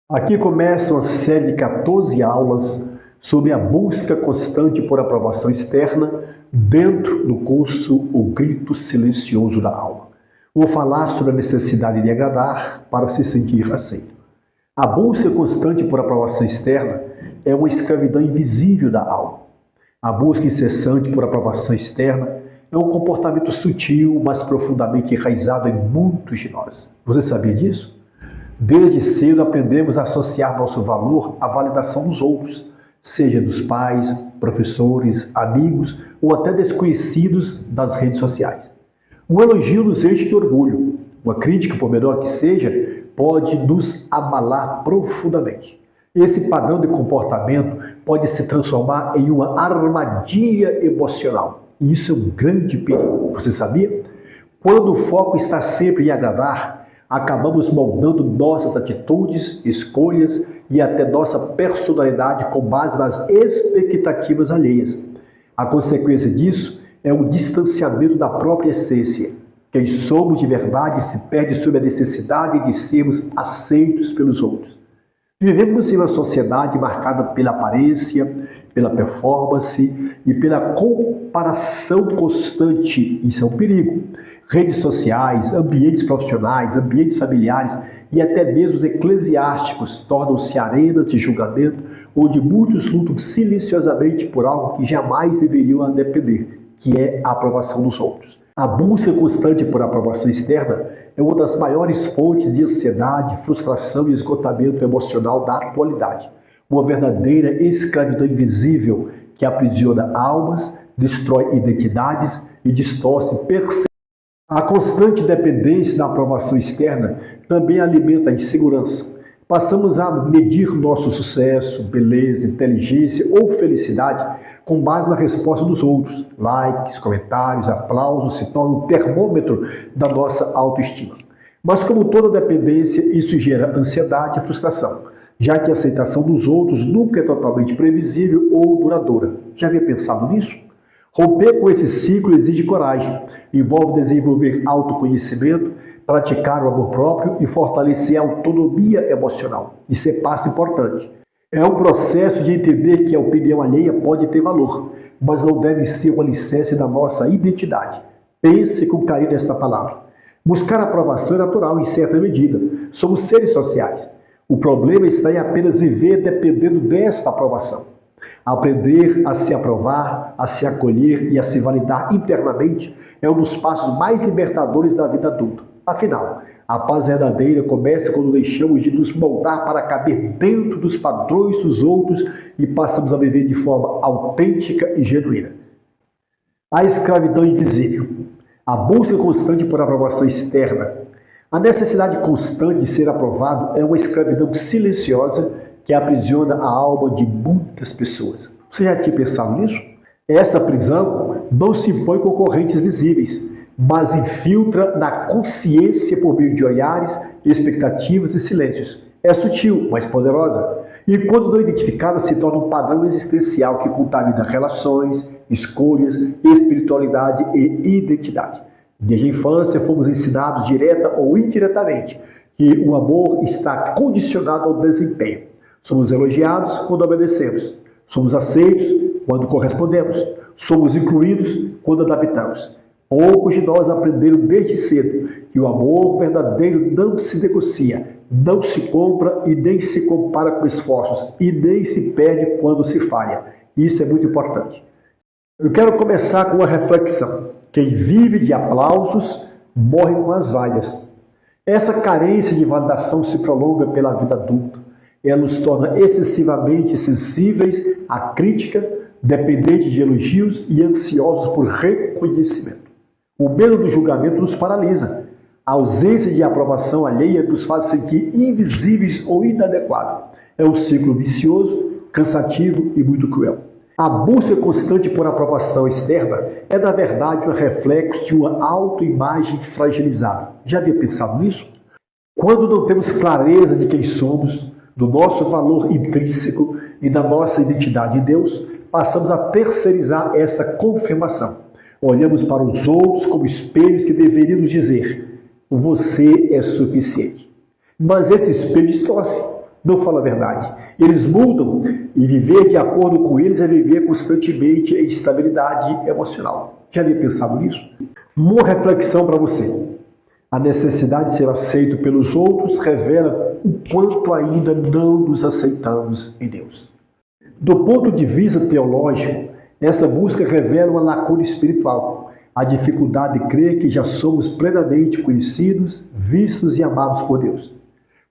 Aqui começa uma série de 14 aulas sobre a busca constante por aprovação externa dentro do curso O Grito Silencioso da Alma. Vou falar sobre a necessidade de agradar para se sentir aceito. A busca constante por aprovação externa é uma escravidão invisível da alma. A busca incessante por aprovação externa é um comportamento sutil, mas profundamente enraizado em muitos de nós. Você sabia disso? Desde cedo aprendemos a associar nosso valor à validação dos outros, seja dos pais, professores, amigos ou até desconhecidos das redes sociais. Um elogio nos enche de orgulho. Uma crítica, por menor que seja, pode nos abalar profundamente. Esse padrão de comportamento pode se transformar em uma armadilha emocional. E isso é um grande perigo. Você sabia? Quando o foco está sempre em agradar, acabamos moldando nossas atitudes, escolhas e até nossa personalidade com base nas expectativas alheias. A consequência disso é um distanciamento da própria essência. Quem somos de verdade se perde sob a necessidade de sermos aceitos pelos outros. Vivemos em uma sociedade marcada pela aparência, pela performance e pela comparação constante. Isso é um perigo. Redes sociais, ambientes profissionais, ambientes familiares e até mesmo os eclesiásticos tornam-se arenas de julgamento onde muitos lutam silenciosamente por algo que jamais deveriam depender, que é a aprovação dos outros. A busca constante por aprovação externa é uma das maiores fontes de ansiedade, frustração e esgotamento emocional da atualidade. Uma verdadeira escravidão invisível que aprisiona almas, destrói identidades e distorce percepções. A constante dependência da aprovação externa também alimenta a insegurança. Passamos a medir nosso sucesso, beleza, inteligência ou felicidade com base na resposta dos outros. Likes, comentários, aplausos se tornam um termômetro da nossa autoestima. Mas como toda dependência, isso gera ansiedade e frustração, já que a aceitação dos outros nunca é totalmente previsível ou duradoura. Já havia pensado nisso? Romper com esse ciclo exige coragem, envolve desenvolver autoconhecimento, praticar o amor próprio e fortalecer a autonomia emocional. Isso é passo importante. É um processo de entender que a opinião alheia pode ter valor, mas não deve ser o alicerce da nossa identidade. Pense com carinho nesta palavra. Buscar aprovação é natural em certa medida. Somos seres sociais. O problema está em apenas viver dependendo desta aprovação. Aprender a se aprovar, a se acolher e a se validar internamente é um dos passos mais libertadores da vida adulta. Afinal, a paz verdadeira começa quando deixamos de nos moldar para caber dentro dos padrões dos outros e passamos a viver de forma autêntica e genuína. A escravidão invisível. A busca constante por aprovação externa. A necessidade constante de ser aprovado é uma escravidão silenciosa que aprisiona a alma de muitas pessoas. Você já tinha pensado nisso? Essa prisão não se impõe com correntes visíveis, mas infiltra na consciência por meio de olhares, expectativas e silêncios. É sutil, mas poderosa. E quando não identificada, se torna um padrão existencial que contamina relações, escolhas, espiritualidade e identidade. Desde a infância fomos ensinados direta ou indiretamente que o amor está condicionado ao desempenho. Somos elogiados quando obedecemos. Somos aceitos quando correspondemos. Somos incluídos quando adaptamos. Poucos de nós aprenderam desde cedo que o amor verdadeiro não se negocia, não se compra e nem se compara com esforços e nem se perde quando se falha. Isso é muito importante. Eu quero começar com uma reflexão. Quem vive de aplausos morre com as vaias. Essa carência de validação se prolonga pela vida adulta. Ela nos torna excessivamente sensíveis à crítica, dependentes de elogios e ansiosos por reconhecimento. O medo do julgamento nos paralisa. A ausência de aprovação alheia nos faz sentir invisíveis ou inadequados. É um ciclo vicioso, cansativo e muito cruel. A busca constante por aprovação externa é, na verdade, um reflexo de uma autoimagem fragilizada. Já havia pensado nisso? Quando não temos clareza de quem somos, do nosso valor intrínseco e da nossa identidade em Deus, passamos a terceirizar essa confirmação. Olhamos para os outros como espelhos que deveriam nos dizer: você é suficiente. Mas esse espelho distorce. não falam a verdade. Eles mudam e viver de acordo com eles é viver constantemente em instabilidade emocional. Já havia pensado nisso? Uma reflexão para você. A necessidade de ser aceito pelos outros revela o quanto ainda não nos aceitamos em Deus. Do ponto de vista teológico, essa busca revela uma lacuna espiritual, a dificuldade de crer que já somos plenamente conhecidos, vistos e amados por Deus.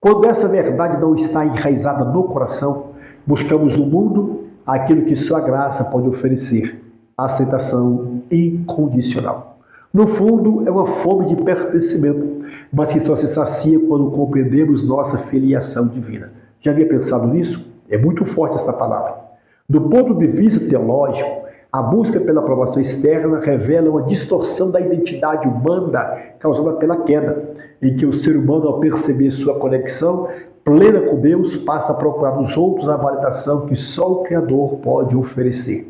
Quando essa verdade não está enraizada no coração, buscamos no mundo aquilo que só a graça pode oferecer, a aceitação incondicional. No fundo, é uma fome de pertencimento, mas que só se sacia quando compreendemos nossa filiação divina. Já havia pensado nisso? É muito forte esta palavra. Do ponto de vista teológico, a busca pela aprovação externa revela uma distorção da identidade humana causada pela queda, em que o ser humano, ao perceber sua conexão plena com Deus, passa a procurar nos outros a validação que só o Criador pode oferecer.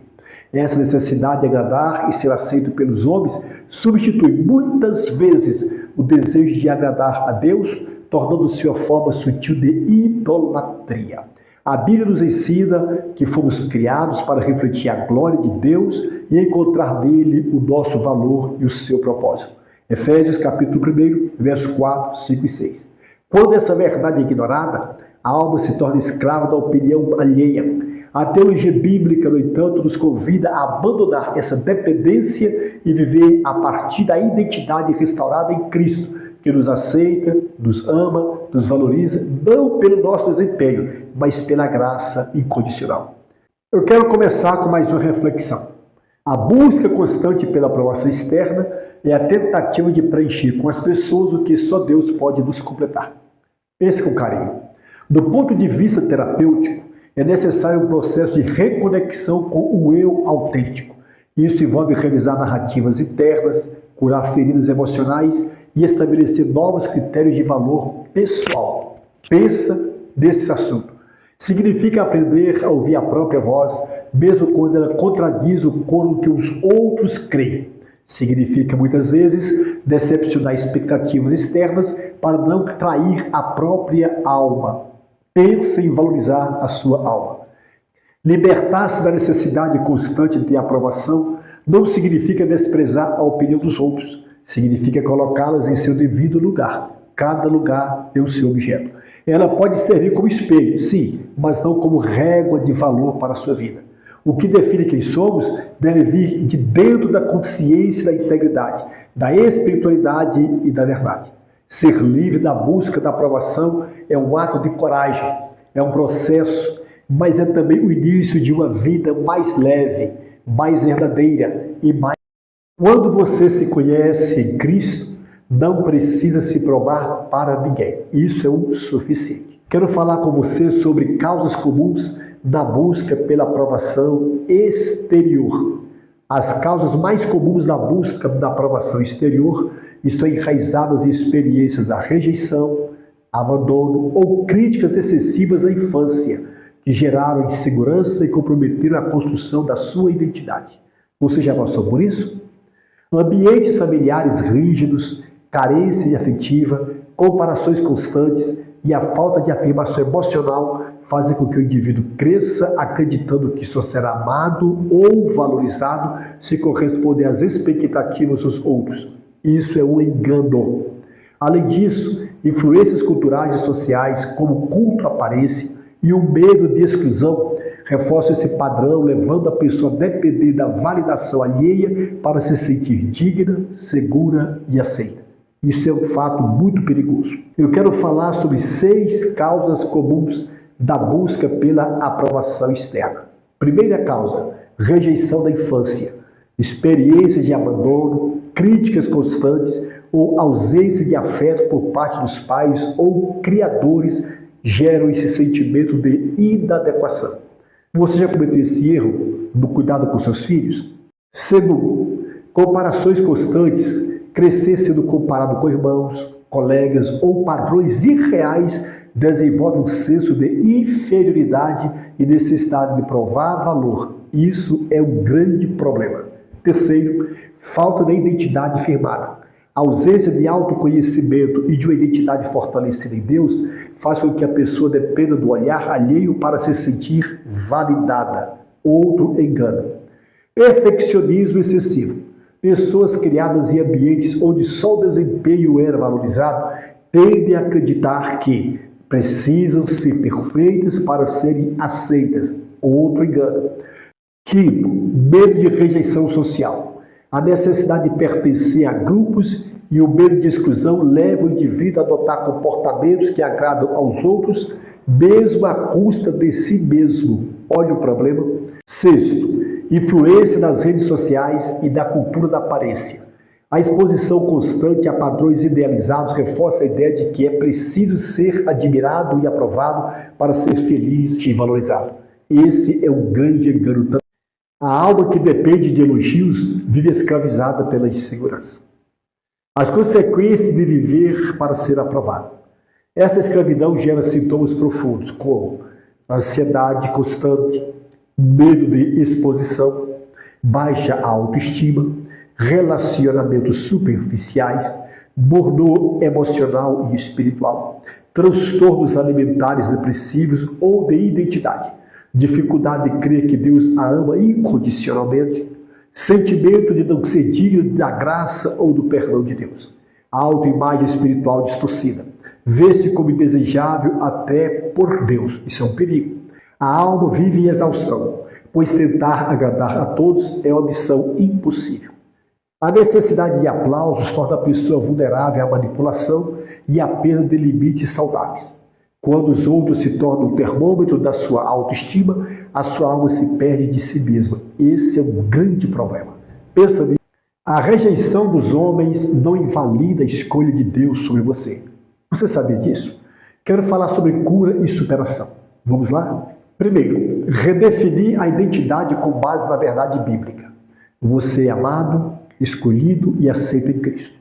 Essa necessidade de agradar e ser aceito pelos homens substitui muitas vezes o desejo de agradar a Deus, tornando-se uma forma sutil de idolatria. A Bíblia nos ensina que fomos criados para refletir a glória de Deus e encontrar nele o nosso valor e o seu propósito. Efésios capítulo 1, versos 4, 5 e 6. Quando essa verdade é ignorada, a alma se torna escrava da opinião alheia. A teologia bíblica, no entanto, nos convida a abandonar essa dependência e viver a partir da identidade restaurada em Cristo, que nos aceita, nos ama, nos valoriza, não pelo nosso desempenho, mas pela graça incondicional. Eu quero começar com mais uma reflexão. A busca constante pela aprovação externa é a tentativa de preencher com as pessoas o que só Deus pode nos completar. Pense com carinho. Do ponto de vista terapêutico, é necessário um processo de reconexão com o eu autêntico. Isso envolve revisar narrativas internas, curar feridas emocionais e estabelecer novos critérios de valor pessoal. Pensa nesse assunto. Significa aprender a ouvir a própria voz, mesmo quando ela contradiz o coro que os outros creem. Significa, muitas vezes, decepcionar expectativas externas para não trair a própria alma. Pense em valorizar a sua alma. Libertar-se da necessidade constante de aprovação não significa desprezar a opinião dos outros. Significa colocá-las em seu devido lugar. Cada lugar tem o seu objeto. Ela pode servir como espelho, sim, mas não como régua de valor para a sua vida. O que define quem somos deve vir de dentro da consciência da integridade, da espiritualidade e da verdade. Ser livre da busca da aprovação é um ato de coragem, é um processo, mas é também o início de uma vida mais leve, mais verdadeira e mais... Quando você se conhece em Cristo, não precisa se provar para ninguém. Isso é o suficiente. Quero falar com você sobre causas comuns da busca pela aprovação exterior. As causas mais comuns da busca da aprovação exterior estão enraizadas em experiências da rejeição, abandono ou críticas excessivas na infância, que geraram insegurança e comprometeram a construção da sua identidade. Você já passou por isso? Ambientes familiares rígidos, carência afetiva, comparações constantes e a falta de afirmação emocional fazem com que o indivíduo cresça acreditando que só será amado ou valorizado se corresponder às expectativas dos outros. Isso é um engano. Além disso, influências culturais e sociais, como culto à aparência e o medo de exclusão, reforçam esse padrão, levando a pessoa a depender da validação alheia para se sentir digna, segura e aceita. Isso é um fato muito perigoso. Eu quero falar sobre 6 causas comuns da busca pela aprovação externa. Primeira causa, rejeição da infância, experiências de abandono, críticas constantes ou ausência de afeto por parte dos pais ou criadores geram esse sentimento de inadequação. Você já cometeu esse erro no cuidado com seus filhos? Segundo, comparações constantes, crescer sendo comparado com irmãos, colegas ou padrões irreais desenvolve um senso de inferioridade e necessidade de provar valor. Isso é um grande problema. Terceiro, falta de identidade firmada. A ausência de autoconhecimento e de uma identidade fortalecida em Deus faz com que a pessoa dependa do olhar alheio para se sentir validada. Outro engano. Perfeccionismo excessivo. Pessoas criadas em ambientes onde só o desempenho era valorizado tendem a acreditar que precisam ser perfeitas para serem aceitas. Outro engano. Quinto, medo de rejeição social. A necessidade de pertencer a grupos e o medo de exclusão leva o indivíduo a adotar comportamentos que agradam aos outros, mesmo à custa de si mesmo. Olha o problema. Sexto, influência das redes sociais e da cultura da aparência. A exposição constante a padrões idealizados reforça a ideia de que é preciso ser admirado e aprovado para ser feliz e valorizado. Esse é um grande engano também. A alma que depende de elogios vive escravizada pela insegurança. As consequências de viver para ser aprovado. Essa escravidão gera sintomas profundos, como ansiedade constante, medo de exposição, baixa autoestima, relacionamentos superficiais, burnout emocional e espiritual, transtornos alimentares depressivos ou de identidade, dificuldade de crer que Deus a ama incondicionalmente, sentimento de não ser digno da graça ou do perdão de Deus, autoimagem espiritual distorcida, vê-se como indesejável até por Deus, isso é um perigo. A alma vive em exaustão, pois tentar agradar a todos é uma missão impossível. A necessidade de aplausos torna a pessoa vulnerável à manipulação e à perda de limites saudáveis. Quando os outros se tornam o termômetro da sua autoestima, a sua alma se perde de si mesma. Esse é um grande problema. Pensa nisso. A rejeição dos homens não invalida a escolha de Deus sobre você. Você sabia disso? Quero falar sobre cura e superação. Vamos lá? Primeiro, redefinir a identidade com base na verdade bíblica. Você é amado, escolhido e aceito em Cristo.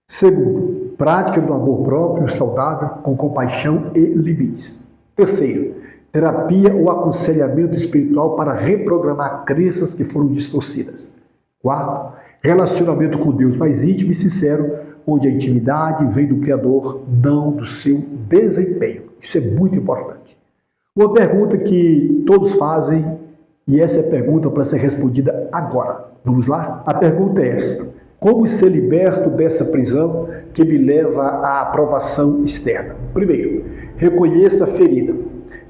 Segundo, prática do amor próprio saudável com compaixão e limites. Terceiro, terapia ou aconselhamento espiritual para reprogramar crenças que foram distorcidas. Quarto, relacionamento com Deus mais íntimo e sincero, onde a intimidade vem do Criador, não do seu desempenho. Isso é muito importante. Uma pergunta que todos fazem, e essa é a pergunta para ser respondida agora. Vamos lá? A pergunta é esta: como ser liberto dessa prisão que me leva à aprovação externa? Primeiro, reconheça a ferida.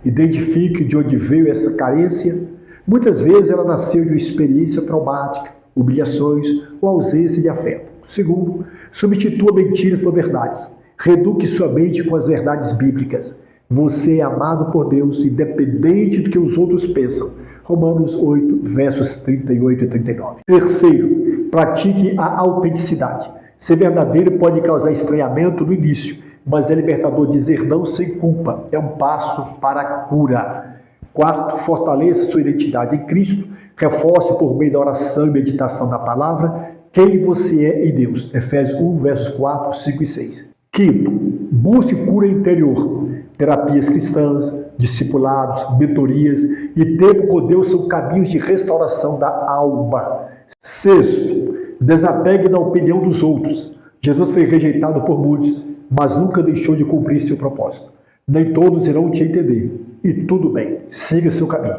Identifique de onde veio essa carência. Muitas vezes ela nasceu de uma experiência traumática, humilhações ou ausência de afeto. Segundo, substitua mentiras por verdades. Reeduque sua mente com as verdades bíblicas. Você é amado por Deus, independente do que os outros pensam. Romanos 8, versos 38 e 39. Terceiro, pratique a autenticidade. Ser verdadeiro pode causar estranhamento no início, mas é libertador dizer não sem culpa. É um passo para a cura. Quarto, fortaleça sua identidade em Cristo. Reforce por meio da oração e meditação da palavra quem você é em Deus. Efésios 1, versos 4, 5 e 6. Quinto, busque cura interior. Terapias cristãs, discipulados, mentorias e tempo com Deus são caminhos de restauração da alma. Sexto, desapegue da opinião dos outros. Jesus foi rejeitado por muitos, mas nunca deixou de cumprir seu propósito. Nem todos irão te entender. E tudo bem, siga seu caminho.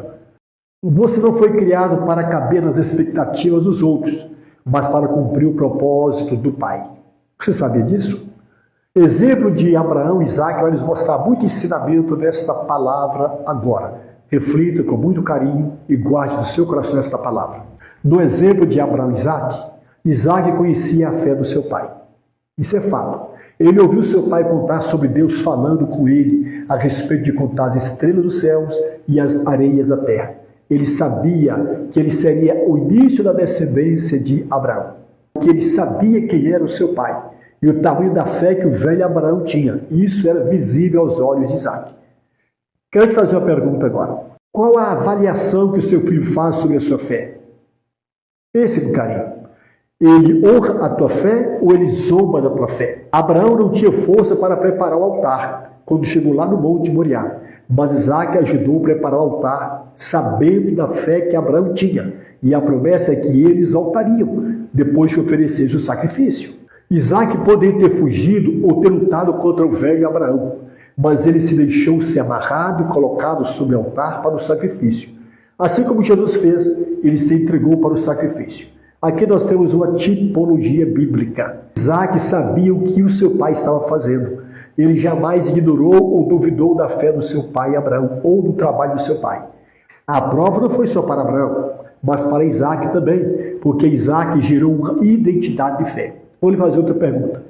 Você não foi criado para caber nas expectativas dos outros, mas para cumprir o propósito do Pai. Você sabia disso? Exemplo de Abraão e Isaac vai nos mostrar muito ensinamento nesta palavra agora. Reflita com muito carinho e guarde no seu coração esta palavra. No exemplo de Abraão e Isaac conhecia a fé do seu pai. Isso é fato. Ele ouviu seu pai contar sobre Deus falando com ele a respeito de contar as estrelas dos céus e as areias da terra. Ele sabia que ele seria o início da descendência de Abraão. Que ele sabia quem era o seu pai e o tamanho da fé que o velho Abraão tinha. Isso era visível aos olhos de Isaac. Quero te fazer uma pergunta agora. Qual a avaliação que o seu filho faz sobre a sua fé? Pense com carinho. Ele honra a tua fé ou ele zomba da tua fé? Abraão não tinha força para preparar o altar quando chegou lá no Monte Moriá, mas Isaac ajudou a preparar o altar, sabendo da fé que Abraão tinha. E a promessa é que eles voltariam depois que oferecesse o sacrifício. Isaac poderia ter fugido ou ter lutado contra o velho Abraão, mas ele se deixou ser amarrado e colocado sobre o altar para o sacrifício. Assim como Jesus fez, ele se entregou para o sacrifício. Aqui nós temos uma tipologia bíblica. Isaac sabia o que o seu pai estava fazendo. Ele jamais ignorou ou duvidou da fé do seu pai Abraão ou do trabalho do seu pai. A prova não foi só para Abraão, mas para Isaac também, porque Isaac gerou uma identidade de fé. Vou lhe fazer outra pergunta.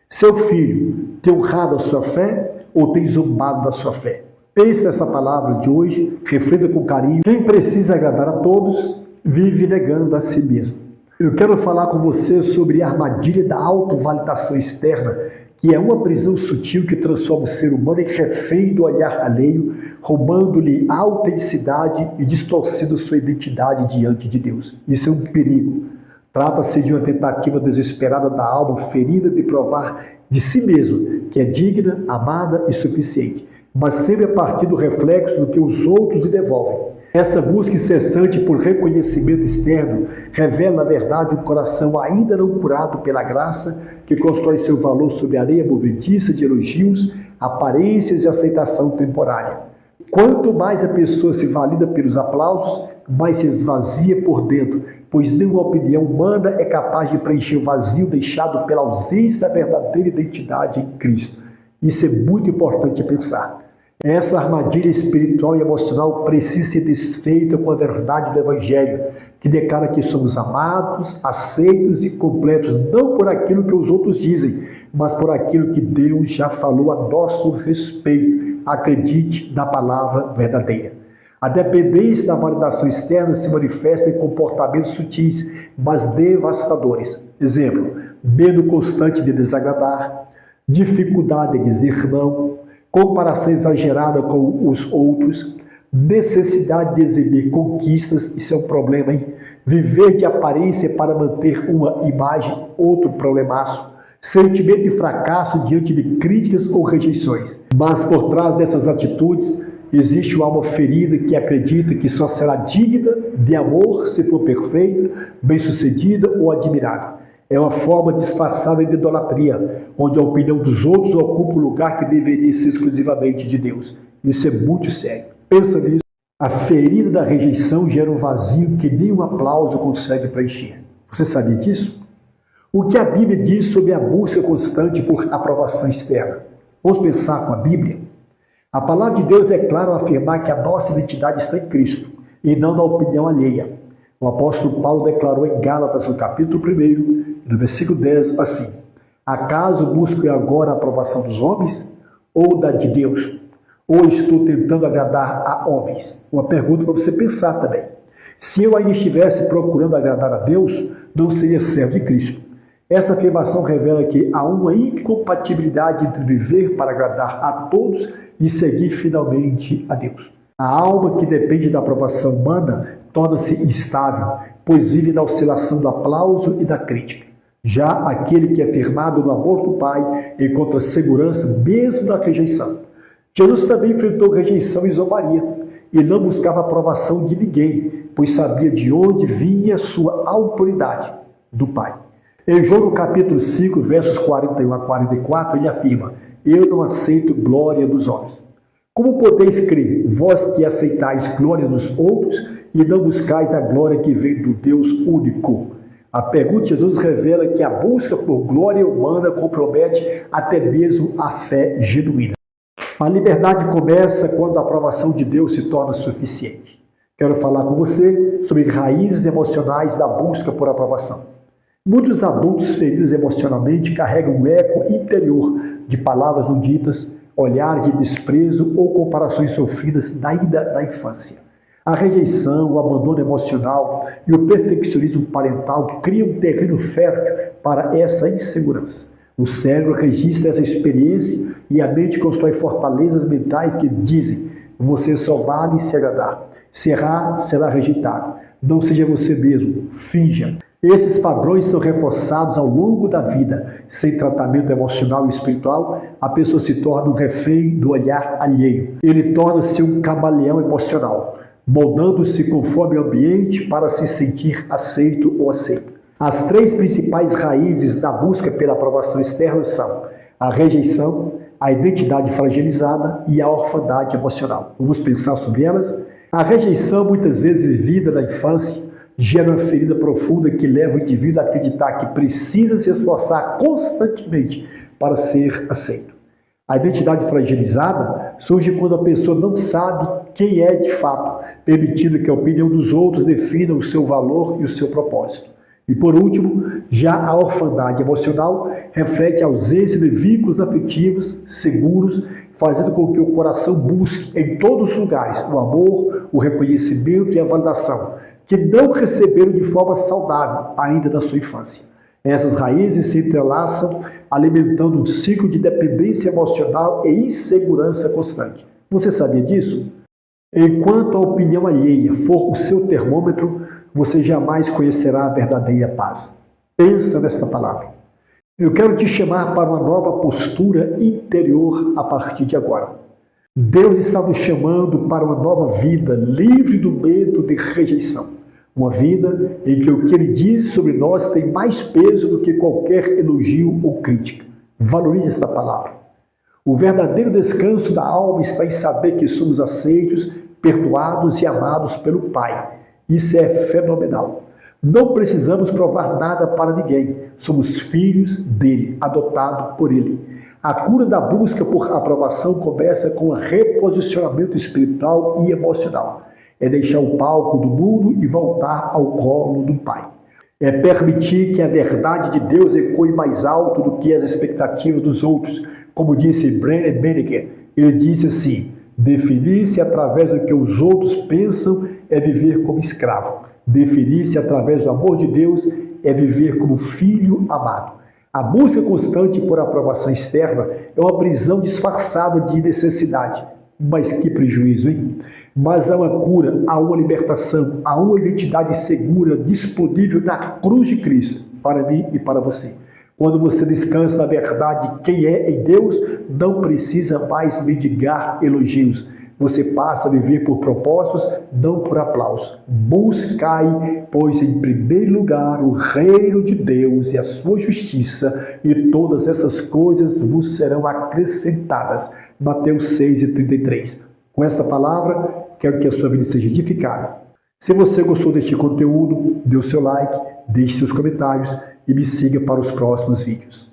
Seu filho tem honrado a sua fé ou tem zombado da sua fé? Pense nessa palavra de hoje, reflita com carinho. Quem precisa agradar a todos, vive negando a si mesmo. Eu quero falar com você sobre a armadilha da autovalidação externa, que é uma prisão sutil que transforma o ser humano em refém do olhar alheio, roubando-lhe a autenticidade e distorcendo sua identidade diante de Deus. Isso é um perigo. Trata-se de uma tentativa desesperada da alma ferida de provar de si mesma que é digna, amada e suficiente, mas sempre a partir do reflexo do que os outros lhe devolvem. Essa busca incessante por reconhecimento externo revela, na verdade, um coração ainda não curado pela graça, que constrói seu valor sobre a areia movediça de elogios, aparências e aceitação temporária. Quanto mais a pessoa se valida pelos aplausos, mais se esvazia por dentro, pois nenhuma opinião humana é capaz de preencher o vazio deixado pela ausência da verdadeira identidade em Cristo. Isso é muito importante pensar. Essa armadilha espiritual e emocional precisa ser desfeita com a verdade do Evangelho, que declara que somos amados, aceitos e completos, não por aquilo que os outros dizem, mas por aquilo que Deus já falou a nosso respeito. Acredite na palavra verdadeira. A dependência da validação externa se manifesta em comportamentos sutis, mas devastadores. Exemplo, medo constante de desagradar, dificuldade em dizer não, comparação exagerada com os outros, necessidade de exibir conquistas, isso é um problema, hein? Viver de aparência para manter uma imagem, outro problemaço. Sentimento de fracasso diante de críticas ou rejeições. Mas por trás dessas atitudes, existe uma alma ferida que acredita que só será digna de amor se for perfeita, bem-sucedida ou admirada. É uma forma disfarçada de idolatria, onde a opinião dos outros ocupa o lugar que deveria ser exclusivamente de Deus. Isso é muito sério. Pensa nisso. A ferida da rejeição gera um vazio que nem um aplauso consegue preencher. Você sabia disso? O que a Bíblia diz sobre a busca constante por aprovação externa? Vamos pensar com a Bíblia? A palavra de Deus é clara ao afirmar que a nossa identidade está em Cristo e não na opinião alheia. O apóstolo Paulo declarou em Gálatas, no capítulo 1, no versículo 10, assim: acaso busco agora a aprovação dos homens ou da de Deus? Ou estou tentando agradar a homens? Uma pergunta para você pensar também. Se eu ainda estivesse procurando agradar a Deus, não seria servo de Cristo. Essa afirmação revela que há uma incompatibilidade entre viver para agradar a todos e seguir finalmente a Deus. A alma que depende da aprovação humana torna-se instável, pois vive na oscilação do aplauso e da crítica. Já aquele que é firmado no amor do Pai encontra segurança mesmo na rejeição. Jesus também enfrentou rejeição e zombaria, e não buscava a aprovação de ninguém, pois sabia de onde vinha sua autoridade, do Pai. Em João, no capítulo 5, versos 41 a 44, ele afirma: eu não aceito glória dos homens. Como podeis crer, vós que aceitais glória dos outros e não buscais a glória que vem do Deus único? A pergunta de Jesus revela que a busca por glória humana compromete até mesmo a fé genuína. A liberdade começa quando a aprovação de Deus se torna suficiente. Quero falar com você sobre raízes emocionais da busca por aprovação. Muitos adultos feridos emocionalmente carregam um eco interior de palavras não ditas, olhar de desprezo ou comparações sofridas ainda na infância. A rejeição, o abandono emocional e o perfeccionismo parental criam um terreno fértil para essa insegurança. O cérebro registra essa experiência e a mente constrói fortalezas mentais que dizem: você só vale se agradar. Se errar, será rejeitado. Não seja você mesmo, finja. Esses padrões são reforçados ao longo da vida. Sem tratamento emocional e espiritual, a pessoa se torna um refém do olhar alheio. Ele torna-se um camaleão emocional, moldando-se conforme o ambiente para se sentir aceito ou aceito. As três principais raízes da busca pela aprovação externa são a rejeição, a identidade fragilizada e a orfandade emocional. Vamos pensar sobre elas? A rejeição, muitas vezes vivida na infância, gera uma ferida profunda que leva o indivíduo a acreditar que precisa se esforçar constantemente para ser aceito. A identidade fragilizada surge quando a pessoa não sabe quem é de fato, permitindo que a opinião dos outros defina o seu valor e o seu propósito. E por último, já a orfandade emocional reflete a ausência de vínculos afetivos seguros, fazendo com que o coração busque em todos os lugares o amor, o reconhecimento e a validação, que não receberam de forma saudável ainda na sua infância. Essas raízes se entrelaçam, alimentando um ciclo de dependência emocional e insegurança constante. Você sabia disso? Enquanto a opinião alheia for o seu termômetro, você jamais conhecerá a verdadeira paz. Pensa nesta palavra. Eu quero te chamar para uma nova postura interior a partir de agora. Deus está nos chamando para uma nova vida, livre do medo de rejeição. Uma vida em que o que Ele diz sobre nós tem mais peso do que qualquer elogio ou crítica. Valorize esta palavra. O verdadeiro descanso da alma está em saber que somos aceitos, perdoados e amados pelo Pai. Isso é fenomenal. Não precisamos provar nada para ninguém. Somos filhos dele, adotados por ele. A cura da busca por aprovação começa com o reposicionamento espiritual e emocional. É deixar o palco do mundo e voltar ao colo do Pai. É permitir que a verdade de Deus ecoe mais alto do que as expectativas dos outros. Como disse Brennan Bennigan, ele disse assim: definir-se através do que os outros pensam é viver como escravo. Definir-se através do amor de Deus é viver como filho amado. A busca constante por aprovação externa é uma prisão disfarçada de necessidade. Mas que prejuízo, hein? Mas há uma cura, há uma libertação, há uma identidade segura disponível na cruz de Cristo, para mim e para você. Quando você descansa na verdade de quem é em Deus, não precisa mais mendigar elogios. Você passa a viver por propósitos, não por aplausos. Buscai, pois, em primeiro lugar o reino de Deus e a sua justiça, e todas essas coisas vos serão acrescentadas. Mateus 6:33. Com esta palavra, quero que a sua vida seja edificada. Se você gostou deste conteúdo, dê o seu like, deixe seus comentários e me siga para os próximos vídeos.